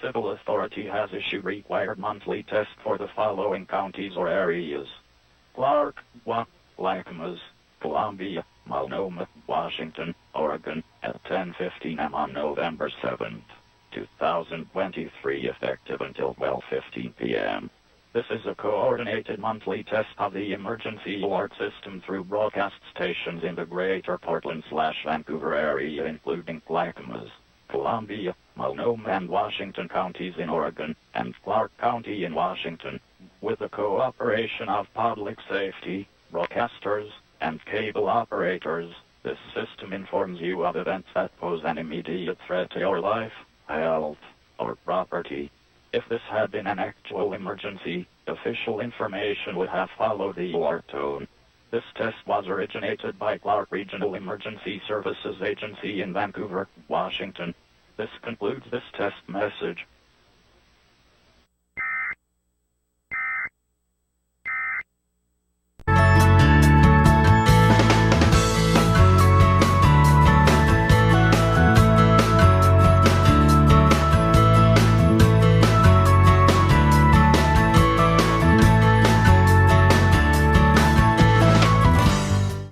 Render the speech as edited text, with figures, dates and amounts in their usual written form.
municipal authority has issued required monthly tests for the following counties or areas: Clark, Clackamas, Columbia, Multnomah, Washington, Oregon, at 10:15 am on November 7th, 2023, effective until 12:15 p.m. This is a coordinated monthly test of the emergency alert system through broadcast stations in the greater Portland/Vancouver area, including Clackamas, Columbia, Multnomah and Washington counties in Oregon, and Clark County in Washington, with the cooperation of public safety, broadcasters, and cable operators. This system informs you of events that pose an immediate threat to your life, health, or property. If this had been an actual emergency, official information would have followed the alert tone. This test was originated by Clark Regional Emergency Services Agency in Vancouver, Washington. This concludes this test message.